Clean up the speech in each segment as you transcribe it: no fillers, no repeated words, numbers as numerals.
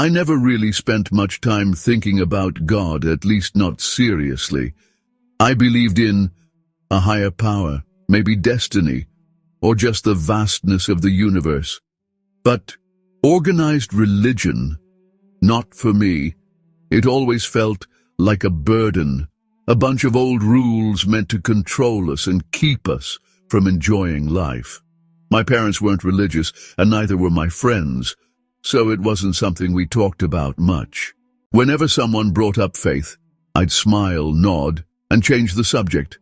I never really spent much time thinking about God, at least not seriously. I believed in a higher power, maybe destiny, or just the vastness of the universe. But organized religion, not for me. It always felt like a burden, a bunch of old rules meant to control us and keep us from enjoying life. My parents weren't religious, and neither were my friends, so it wasn't something we talked about much. Whenever someone brought up faith, I'd smile, nod, and change the subject.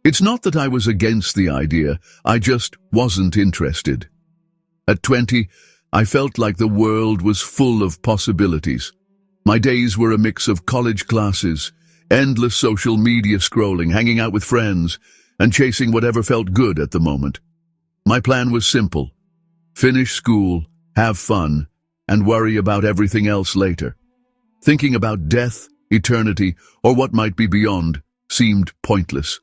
It's not that I was against the idea, I just wasn't interested. At 20, I felt like the world was full of possibilities. My days were a mix of college classes, endless social media scrolling, hanging out with friends, and chasing whatever felt good at the moment. My plan was simple: finish school, have fun, and worry about everything else later. Thinking about death, eternity, or what might be beyond seemed pointless.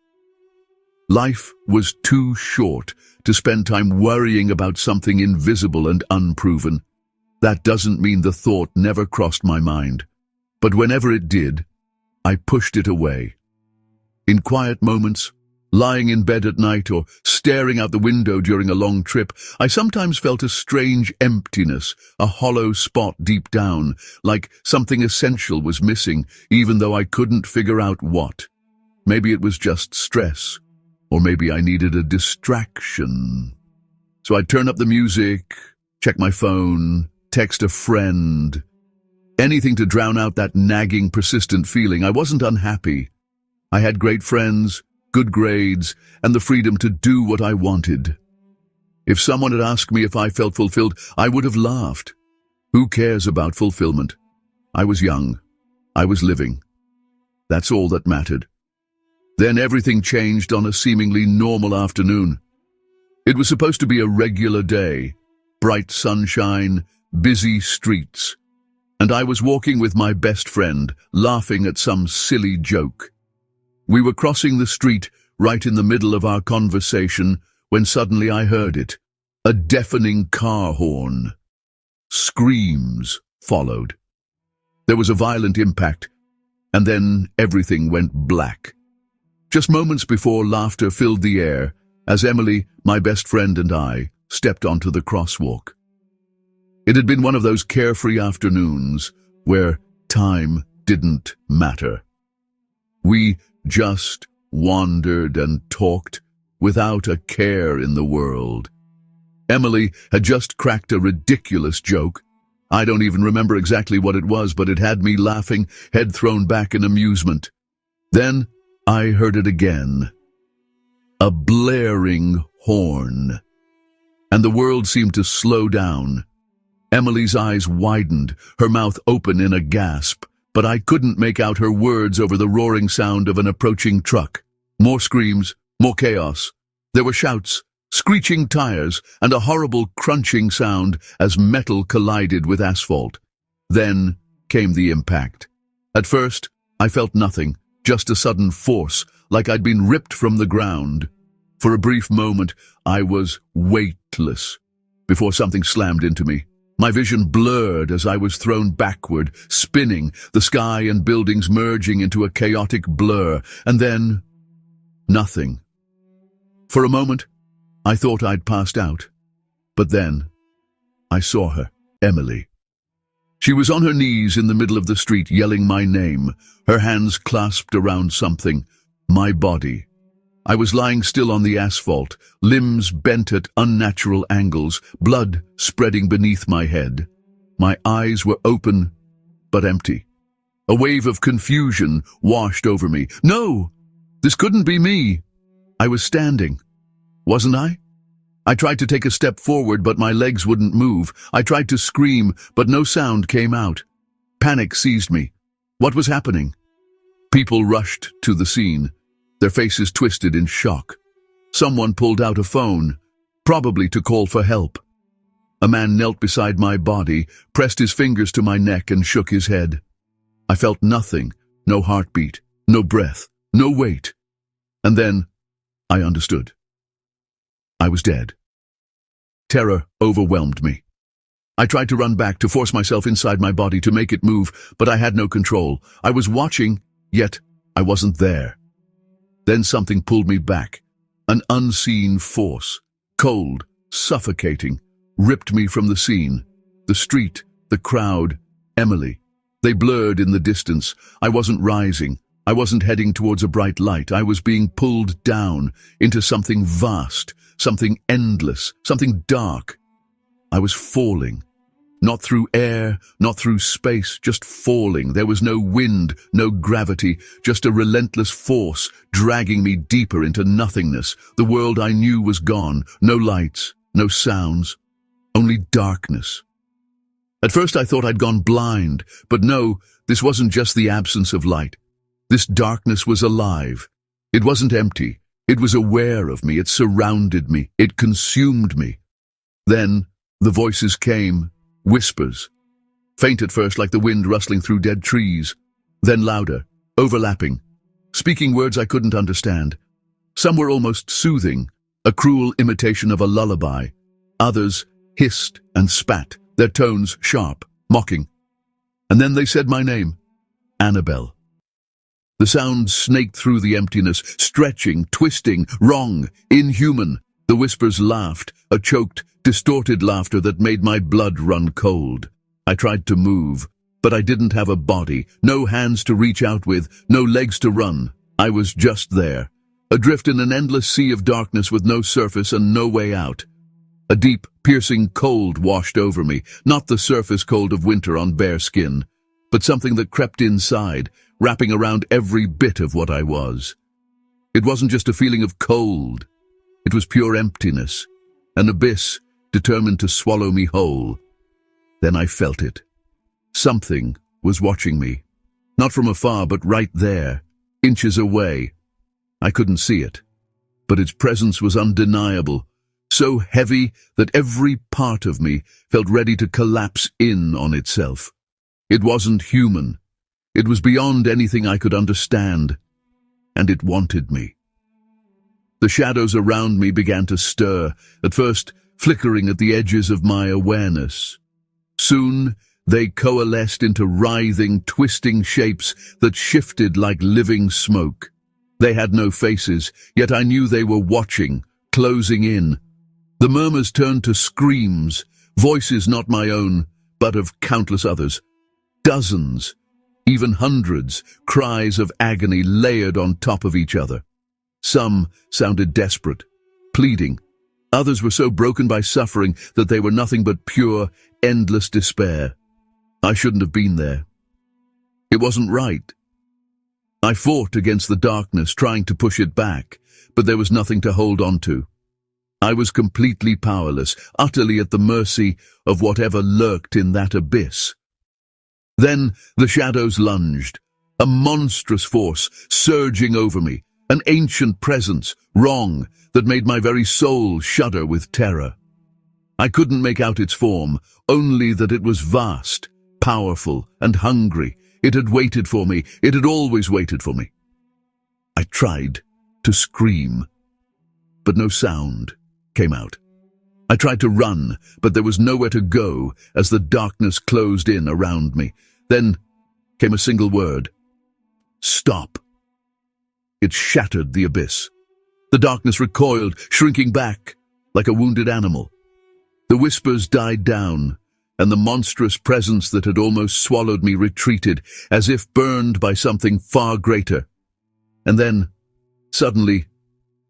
Life was too short to spend time worrying about something invisible and unproven. That doesn't mean the thought never crossed my mind, but whenever it did, I pushed it away. In quiet moments, lying in bed at night or staring out the window during a long trip, I sometimes felt a strange emptiness, a hollow spot deep down, like something essential was missing, even though I couldn't figure out what. Maybe it was just stress, or maybe I needed a distraction. So I'd turn up the music, check my phone, text a friend, anything to drown out that nagging, persistent feeling. I wasn't unhappy. I had great friends, good grades, and the freedom to do what I wanted. If someone had asked me if I felt fulfilled, I would have laughed. Who cares about fulfillment? I was young. I was living. That's all that mattered. Then everything changed on a seemingly normal afternoon. It was supposed to be a regular day, bright sunshine, busy streets, and I was walking with my best friend, laughing at some silly joke. We were crossing the street right in the middle of our conversation when suddenly I heard it, a deafening car horn. Screams followed. There was a violent impact, and then everything went black. Just moments before, laughter filled the air as Emily, my best friend, and I stepped onto the crosswalk. It had been one of those carefree afternoons where time didn't matter. We just wandered and talked without a care in the world. Emily had just cracked a ridiculous joke. I don't even remember exactly what it was, but it had me laughing, head thrown back in amusement. Then I heard it again. A blaring horn. And the world seemed to slow down. Emily's eyes widened, her mouth open in a gasp, but I couldn't make out her words over the roaring sound of an approaching truck. More screams, more chaos. There were shouts, screeching tires, and a horrible crunching sound as metal collided with asphalt. Then came the impact. At first, I felt nothing, just a sudden force, like I'd been ripped from the ground. For a brief moment, I was weightless, before something slammed into me. My vision blurred as I was thrown backward, spinning, the sky and buildings merging into a chaotic blur, and then nothing. For a moment, I thought I'd passed out. But then I saw her, Emily. She was on her knees in the middle of the street, yelling my name, her hands clasped around something, my body. I was lying still on the asphalt, limbs bent at unnatural angles, blood spreading beneath my head. My eyes were open, but empty. A wave of confusion washed over me. No! This couldn't be me! I was standing, wasn't I? I tried to take a step forward, but my legs wouldn't move. I tried to scream, but no sound came out. Panic seized me. What was happening? People rushed to the scene, their faces twisted in shock. Someone pulled out a phone, probably to call for help. A man knelt beside my body, pressed his fingers to my neck, and shook his head. I felt nothing, no heartbeat, no breath, no weight. And then I understood. I was dead. Terror overwhelmed me. I tried to run back, to force myself inside my body, to make it move, but I had no control. I was watching, yet I wasn't there. Then something pulled me back. An unseen force, cold, suffocating, ripped me from the scene. The street, the crowd, Emily. They blurred in the distance. I wasn't rising. I wasn't heading towards a bright light. I was being pulled down into something vast, something endless, something dark. I was falling. Not through air, not through space, just falling. There was no wind, no gravity, just a relentless force dragging me deeper into nothingness. The world I knew was gone. No lights, no sounds, only darkness. At first I thought I'd gone blind, but no, this wasn't just the absence of light. This darkness was alive. It wasn't empty. It was aware of me. It surrounded me. It consumed me. Then the voices came. Whispers, faint at first like the wind rustling through dead trees, then louder, overlapping, speaking words I couldn't understand. Some were almost soothing, a cruel imitation of a lullaby. Others hissed and spat, their tones sharp, mocking. And then they said my name, Annabelle. The sound snaked through the emptiness, stretching, twisting, wrong, inhuman. The whispers laughed, a choked, distorted laughter that made my blood run cold. I tried to move, but I didn't have a body, no hands to reach out with, no legs to run. I was just there, adrift in an endless sea of darkness with no surface and no way out. A deep, piercing cold washed over me, not the surface cold of winter on bare skin, but something that crept inside, wrapping around every bit of what I was. It wasn't just a feeling of cold. It was pure emptiness, an abyss determined to swallow me whole. Then I felt it. Something was watching me, not from afar, but right there, inches away. I couldn't see it, but its presence was undeniable, so heavy that every part of me felt ready to collapse in on itself. It wasn't human. It was beyond anything I could understand, and it wanted me. The shadows around me began to stir, at first flickering at the edges of my awareness. Soon, they coalesced into writhing, twisting shapes that shifted like living smoke. They had no faces, yet I knew they were watching, closing in. The murmurs turned to screams, voices not my own, but of countless others. Dozens, even hundreds, cries of agony layered on top of each other. Some sounded desperate, pleading. Others were so broken by suffering that they were nothing but pure, endless despair. I shouldn't have been there. It wasn't right. I fought against the darkness, trying to push it back, but there was nothing to hold on to. I was completely powerless, utterly at the mercy of whatever lurked in that abyss. Then the shadows lunged, a monstrous force surging over me, an ancient presence, wrong, that made my very soul shudder with terror. I couldn't make out its form, only that it was vast, powerful, and hungry. It had waited for me. It had always waited for me. I tried to scream, but no sound came out. I tried to run, but there was nowhere to go as the darkness closed in around me. Then came a single word. Stop. It shattered the abyss. The darkness recoiled, shrinking back like a wounded animal. The whispers died down, and the monstrous presence that had almost swallowed me retreated, as if burned by something far greater. And then, suddenly,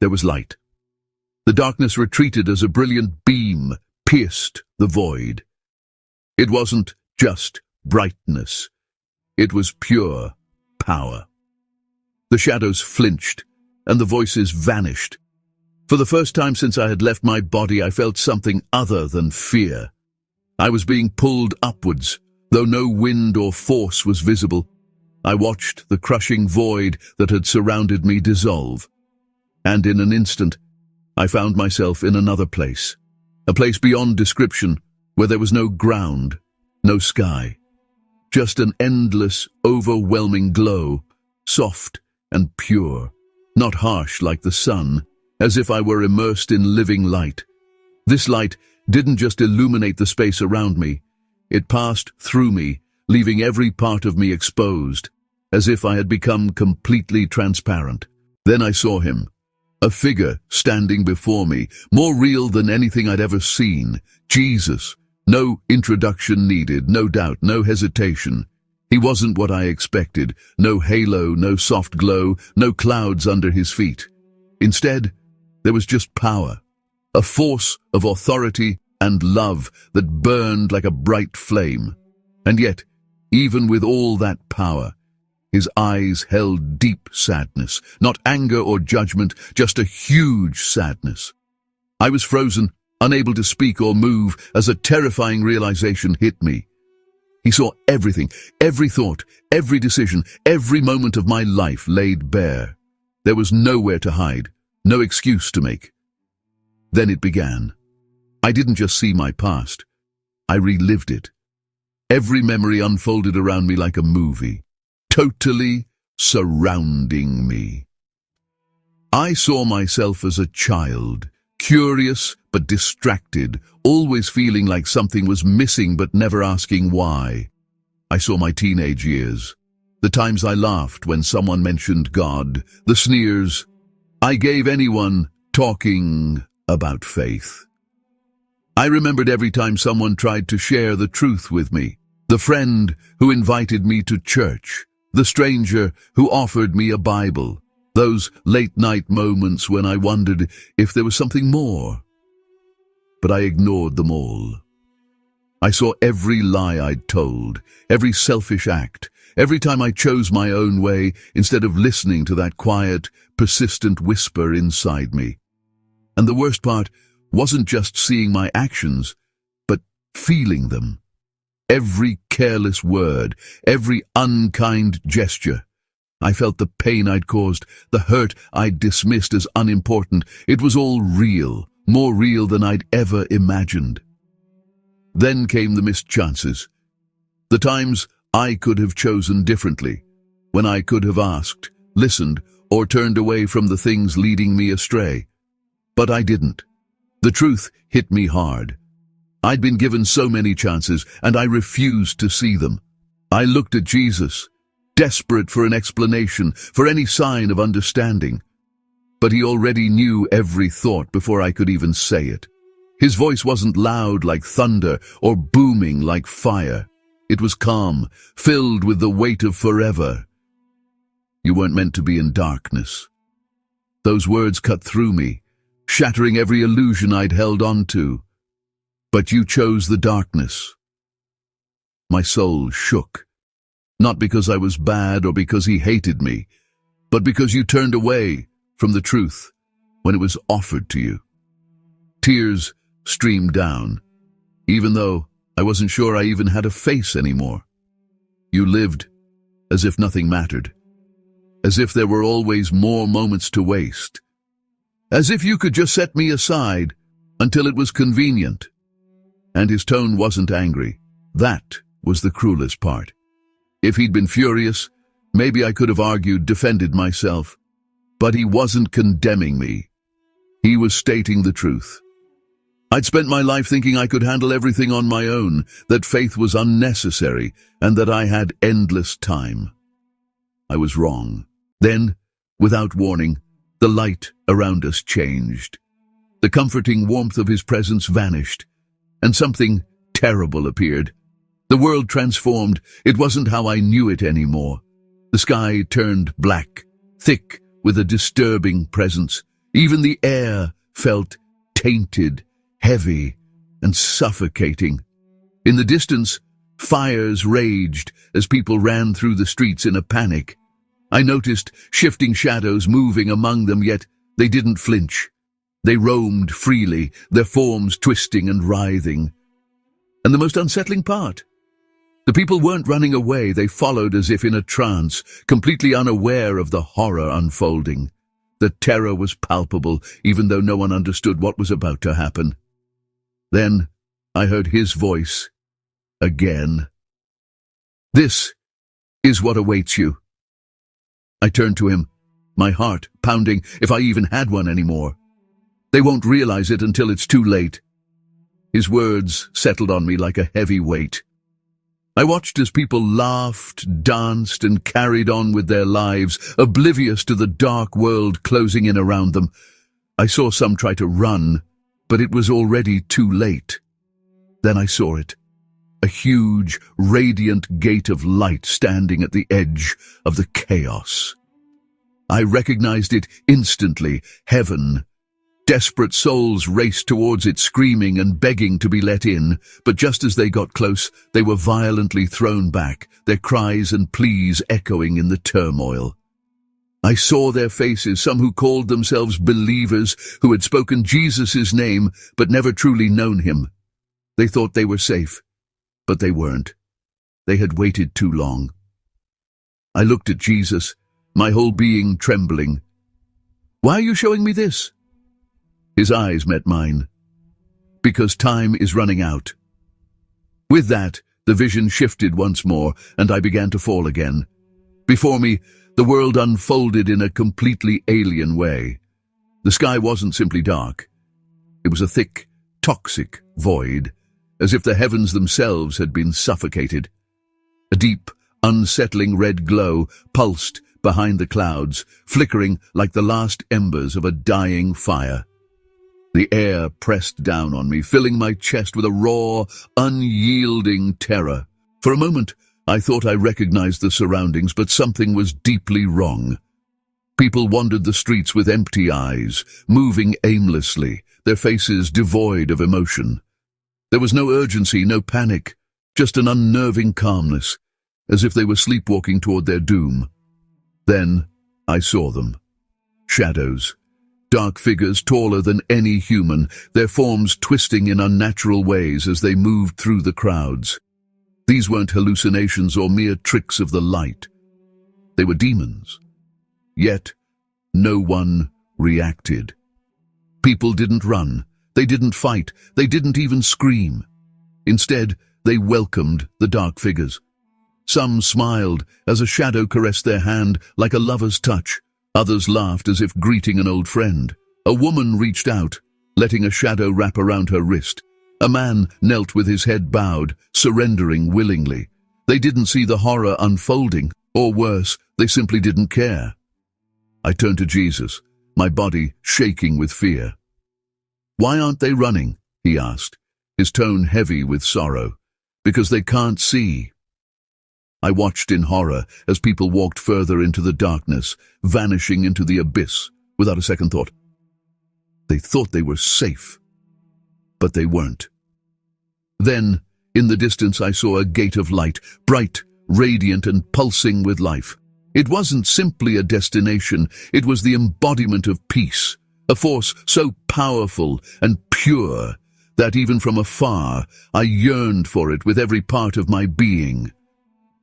there was light. The darkness retreated as a brilliant beam pierced the void. It wasn't just brightness. It was pure power. The shadows flinched, and the voices vanished. For the first time since I had left my body, I felt something other than fear. I was being pulled upwards, though no wind or force was visible. I watched the crushing void that had surrounded me dissolve. And in an instant, I found myself in another place, a place beyond description, where there was no ground, no sky. Just an endless, overwhelming glow, soft and pure, not harsh like the sun, as if I were immersed in living light. This light didn't just illuminate the space around me, It passed through me, leaving every part of me exposed, as if I had become completely transparent. Then I saw him, a figure standing before me, more real than anything I'd ever seen. Jesus. No introduction needed, no doubt, no hesitation. He wasn't what I expected. No halo, no soft glow, no clouds under his feet. Instead, there was just power, a force of authority and love that burned like a bright flame. And yet, even with all that power, his eyes held deep sadness, not anger or judgment, just a huge sadness. I was frozen, unable to speak or move, as a terrifying realization hit me. He saw everything, every thought, every decision, every moment of my life laid bare. There was nowhere to hide, no excuse to make. Then it began. I didn't just see my past, I relived it. Every memory unfolded around me like a movie, totally surrounding me. I saw myself as a child, curious but distracted, always feeling like something was missing but never asking why. I saw my teenage years, the times I laughed when someone mentioned God, the sneers I gave anyone talking about faith. I remembered every time someone tried to share the truth with me, the friend who invited me to church, the stranger who offered me a Bible, those late-night moments when I wondered if there was something more. But I ignored them all. I saw every lie I'd told, every selfish act, every time I chose my own way instead of listening to that quiet, persistent whisper inside me. And the worst part wasn't just seeing my actions, but feeling them. Every careless word, every unkind gesture. I felt the pain I'd caused, the hurt I'd dismissed as unimportant. It was all real, more real than I'd ever imagined. Then came the missed chances. The times I could have chosen differently, when I could have asked, listened, or turned away from the things leading me astray. But I didn't. The truth hit me hard. I'd been given so many chances, and I refused to see them. I looked at Jesus, desperate for an explanation, for any sign of understanding. But he already knew every thought before I could even say it. His voice wasn't loud like thunder or booming like fire. It was calm, filled with the weight of forever. You weren't meant to be in darkness. Those words cut through me, shattering every illusion I'd held on to. But you chose the darkness. My soul shook, not because I was bad or because he hated me, but because you turned away from the truth when it was offered to you. Tears streamed down, even though I wasn't sure I even had a face anymore. You lived as if nothing mattered, as if there were always more moments to waste, as if you could just set me aside until it was convenient. And his tone wasn't angry. That was the cruelest part. If he'd been furious, maybe I could have argued, defended myself. But he wasn't condemning me. He was stating the truth. I'd spent my life thinking I could handle everything on my own, that faith was unnecessary, and that I had endless time. I was wrong. Then, without warning, the light around us changed. The comforting warmth of his presence vanished, and something terrible appeared. The world transformed. It wasn't how I knew it anymore. The sky turned black, thick with a disturbing presence. Even the air felt tainted, heavy, and suffocating. In the distance, fires raged as people ran through the streets in a panic. I noticed shifting shadows moving among them, yet they didn't flinch. They roamed freely, their forms twisting and writhing. And the most unsettling part, the people weren't running away, they followed as if in a trance, completely unaware of the horror unfolding. The terror was palpable, even though no one understood what was about to happen. Then I heard his voice again. "This is what awaits you." I turned to him, my heart pounding, if I even had one anymore. "They won't realize it until it's too late." His words settled on me like a heavy weight. I watched as people laughed, danced, and carried on with their lives, oblivious to the dark world closing in around them. I saw some try to run, but it was already too late. Then I saw it. A huge, radiant gate of light standing at the edge of the chaos. I recognized it instantly, heaven. Desperate souls raced towards it, screaming and begging to be let in, but just as they got close, they were violently thrown back, their cries and pleas echoing in the turmoil. I saw their faces, some who called themselves believers, who had spoken Jesus' name but never truly known him. They thought they were safe, but they weren't. They had waited too long. I looked at Jesus, my whole being trembling. "Why are you showing me this?" His eyes met mine. "Because time is running out." With that, the vision shifted once more, and I began to fall again. Before me, the world unfolded in a completely alien way. The sky wasn't simply dark. It was a thick, toxic void, as if the heavens themselves had been suffocated. A deep, unsettling red glow pulsed behind the clouds, flickering like the last embers of a dying fire. The air pressed down on me, filling my chest with a raw, unyielding terror. For a moment, I thought I recognized the surroundings, but something was deeply wrong. People wandered the streets with empty eyes, moving aimlessly, their faces devoid of emotion. There was no urgency, no panic, just an unnerving calmness, as if they were sleepwalking toward their doom. Then I saw them. Shadows. Dark figures taller than any human, their forms twisting in unnatural ways as they moved through the crowds. These weren't hallucinations or mere tricks of the light. They were demons. Yet, no one reacted. People didn't run. They didn't fight. They didn't even scream. Instead, they welcomed the dark figures. Some smiled as a shadow caressed their hand like a lover's touch. Others laughed as if greeting an old friend. A woman reached out, letting a shadow wrap around her wrist. A man knelt with his head bowed, surrendering willingly. They didn't see the horror unfolding, or worse, they simply didn't care. I turned to Jesus, my body shaking with fear. "Why aren't they running?" he asked, his tone heavy with sorrow. "Because they can't see." I watched in horror as people walked further into the darkness, vanishing into the abyss without a second thought. They thought they were safe, but they weren't. Then, in the distance, I saw a gate of light, bright, radiant, and pulsing with life. It wasn't simply a destination, it was the embodiment of peace, a force so powerful and pure that even from afar I yearned for it with every part of my being.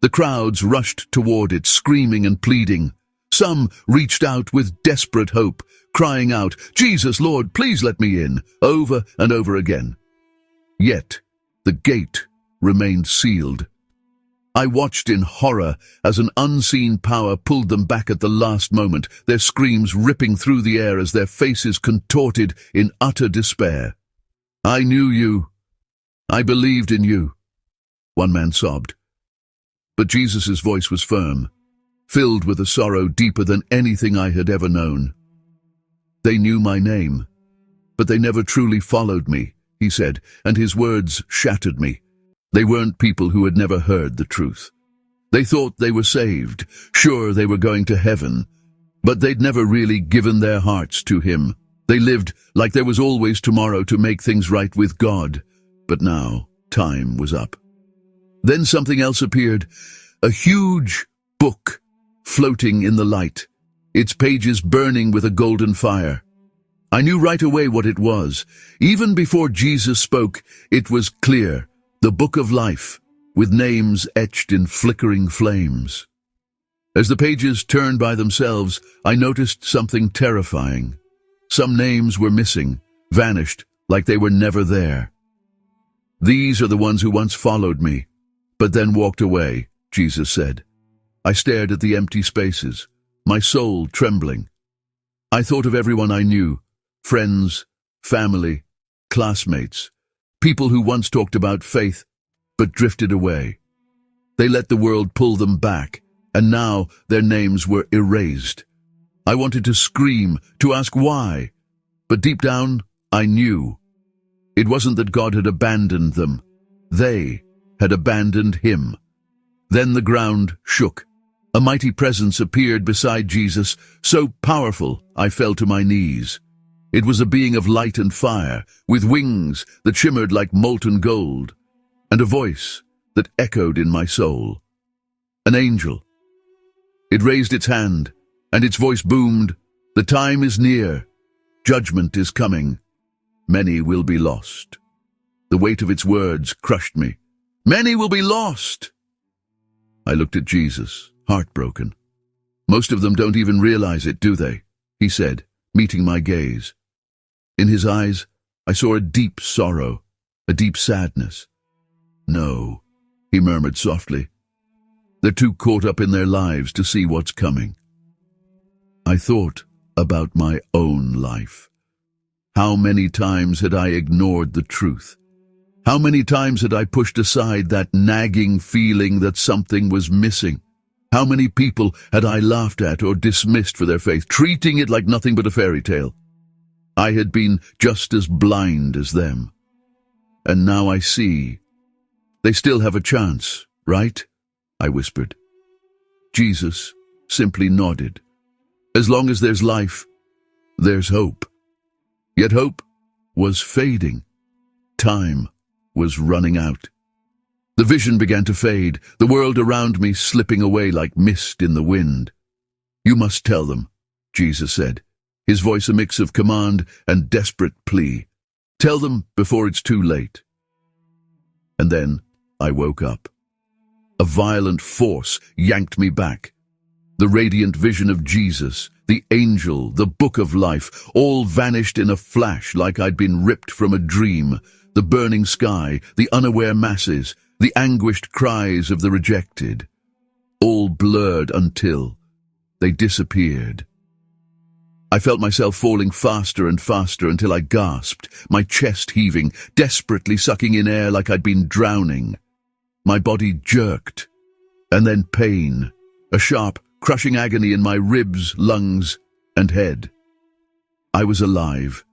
The crowds rushed toward it, screaming and pleading. Some reached out with desperate hope, crying out, "Jesus, Lord, please let me in," over and over again. Yet, the gate remained sealed. I watched in horror as an unseen power pulled them back at the last moment, their screams ripping through the air as their faces contorted in utter despair. "I knew you. I believed in you," one man sobbed. But Jesus' voice was firm, filled with a sorrow deeper than anything I had ever known. "They knew my name, but they never truly followed me," he said, and his words shattered me. They weren't people who had never heard the truth. They thought they were saved, sure they were going to heaven, but they'd never really given their hearts to him. They lived like there was always tomorrow to make things right with God, but now time was up. Then something else appeared, a huge book floating in the light, its pages burning with a golden fire. I knew right away what it was. Even before Jesus spoke, it was clear, the Book of Life, with names etched in flickering flames. As the pages turned by themselves, I noticed something terrifying. Some names were missing, vanished, like they were never there. "These are the ones who once followed me, but then walked away," Jesus said. I stared at the empty spaces, my soul trembling. I thought of everyone I knew, friends, family, classmates, people who once talked about faith, but drifted away. They let the world pull them back, and now their names were erased. I wanted to scream, to ask why, but deep down, I knew. It wasn't that God had abandoned them. They had abandoned him. Then the ground shook. A mighty presence appeared beside Jesus, so powerful I fell to my knees. It was a being of light and fire, with wings that shimmered like molten gold, and a voice that echoed in my soul. An angel. It raised its hand, and its voice boomed, "The time is near. Judgment is coming. Many will be lost." The weight of its words crushed me. Many will be lost! I looked at Jesus, heartbroken. Most of them don't even realize it, do they? He said, meeting my gaze. In his eyes, I saw a deep sorrow, a deep sadness. No, he murmured softly. They're too caught up in their lives to see what's coming. I thought about my own life. How many times had I ignored the truth? How many times had I pushed aside that nagging feeling that something was missing? How many people had I laughed at or dismissed for their faith, treating it like nothing but a fairy tale? I had been just as blind as them. And now I see. They still have a chance, right? I whispered. Jesus simply nodded. As long as there's life, there's hope. Yet hope was fading. Time was running out. The vision began to fade, the world around me slipping away like mist in the wind. You must tell them, Jesus said, his voice a mix of command and desperate plea. Tell them before it's too late. And then I woke up. A violent force yanked me back. The radiant vision of Jesus, the angel, the book of life, all vanished in a flash like I'd been ripped from a dream. The burning sky, the unaware masses, the anguished cries of the rejected, all blurred until they disappeared. I felt myself falling faster and faster until I gasped, my chest heaving, desperately sucking in air like I'd been drowning. My body jerked, and then pain, a sharp, crushing agony in my ribs, lungs, and head. I was alive.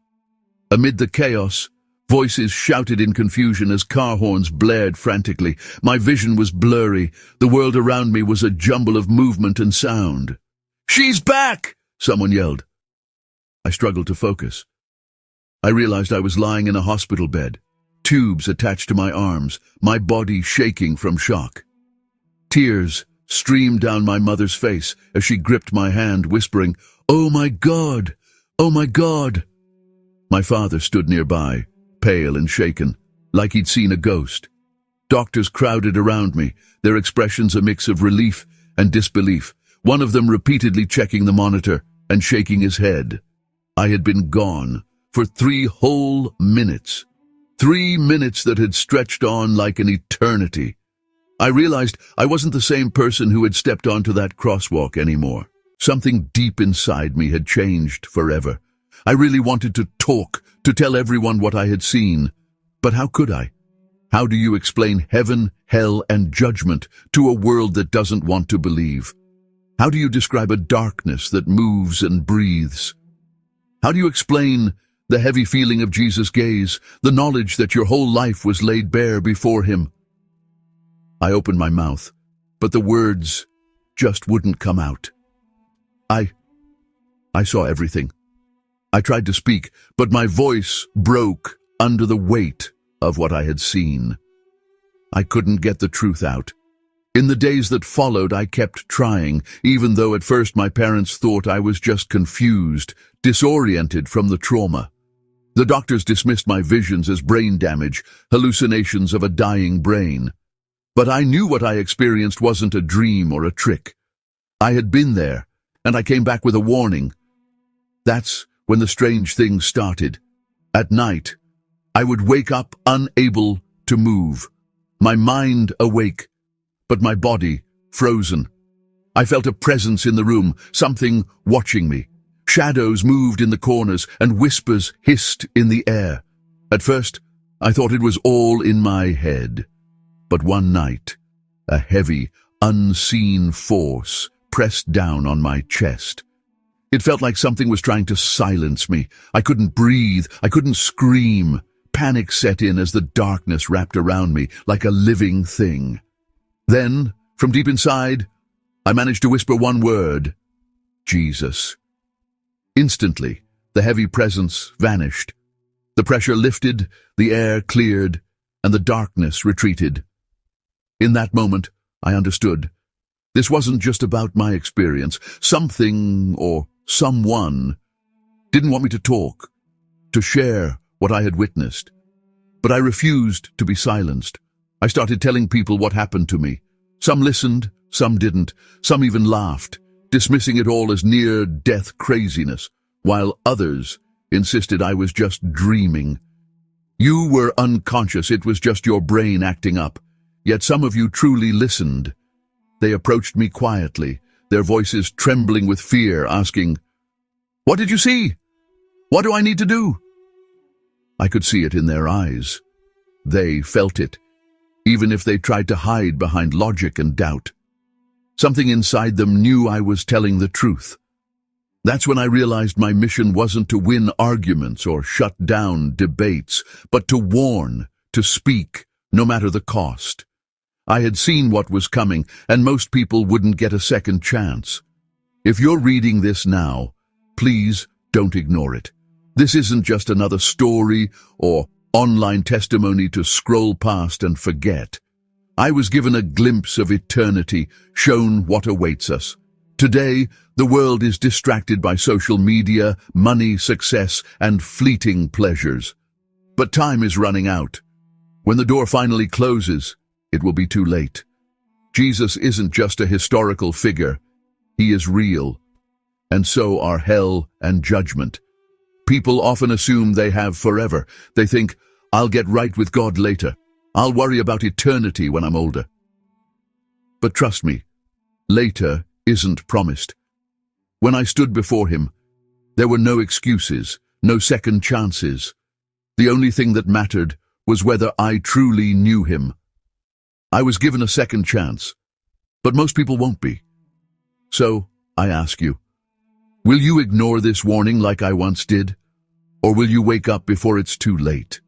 Amid the chaos, voices shouted in confusion as car horns blared frantically. My vision was blurry. The world around me was a jumble of movement and sound. "She's back!" someone yelled. I struggled to focus. I realized I was lying in a hospital bed, tubes attached to my arms, my body shaking from shock. Tears streamed down my mother's face as she gripped my hand, whispering, "Oh my God! Oh my God!" My father stood nearby, pale and shaken, like he'd seen a ghost. Doctors crowded around me, their expressions a mix of relief and disbelief, one of them repeatedly checking the monitor and shaking his head. I had been gone for 3 whole minutes. 3 minutes that had stretched on like an eternity. I realized I wasn't the same person who had stepped onto that crosswalk anymore. Something deep inside me had changed forever. I really wanted to talk, to tell everyone what I had seen. But how could I? How do you explain heaven, hell, and judgment to a world that doesn't want to believe? How do you describe a darkness that moves and breathes? How do you explain the heavy feeling of Jesus' gaze, the knowledge that your whole life was laid bare before him? I opened my mouth, but the words just wouldn't come out. I saw everything. I tried to speak, but my voice broke under the weight of what I had seen. I couldn't get the truth out. In the days that followed, I kept trying, even though at first my parents thought I was just confused, disoriented from the trauma. The doctors dismissed my visions as brain damage, hallucinations of a dying brain. But I knew what I experienced wasn't a dream or a trick. I had been there, and I came back with a warning. That's when the strange things started. At night, I would wake up unable to move, my mind awake, but my body frozen. I felt a presence in the room, something watching me. Shadows moved in the corners and whispers hissed in the air. At first, I thought it was all in my head. But one night, A heavy, unseen force pressed down on my chest. It felt like something was trying to silence me. I couldn't breathe. I couldn't scream. Panic set in as the darkness wrapped around me like a living thing. Then, from deep inside, I managed to whisper one word: Jesus. Instantly, the heavy presence vanished. The pressure lifted, the air cleared, and the darkness retreated. In that moment, I understood. This wasn't just about my experience. Something or someone didn't want me to talk, to share what I had witnessed. But I refused to be silenced. I started telling people what happened to me. Some listened, some didn't. Some even laughed, dismissing it all as near-death craziness, while others insisted I was just dreaming. You were unconscious. It was just your brain acting up. Yet some of you truly listened. They approached me quietly, their voices trembling with fear, asking, "What did you see? What do I need to do?" I could see it in their eyes. They felt it, even if they tried to hide behind logic and doubt. Something inside them knew I was telling the truth. That's when I realized my mission wasn't to win arguments or shut down debates, but to warn, to speak, no matter the cost. I had seen what was coming, and most people wouldn't get a second chance. If you're reading this now, please don't ignore it. This isn't just another story or online testimony to scroll past and forget. I was given a glimpse of eternity, shown what awaits us. Today, the world is distracted by social media, money, success, and fleeting pleasures. But time is running out. When the door finally closes, it will be too late. Jesus isn't just a historical figure. He is real. And so are hell and judgment. People often assume they have forever. They think, I'll get right with God later. I'll worry about eternity when I'm older. But trust me, later isn't promised. When I stood before him, there were no excuses, no second chances. The only thing that mattered was whether I truly knew him. I was given a second chance, but most people won't be. So, I ask you, will you ignore this warning like I once did? Or will you wake up before it's too late?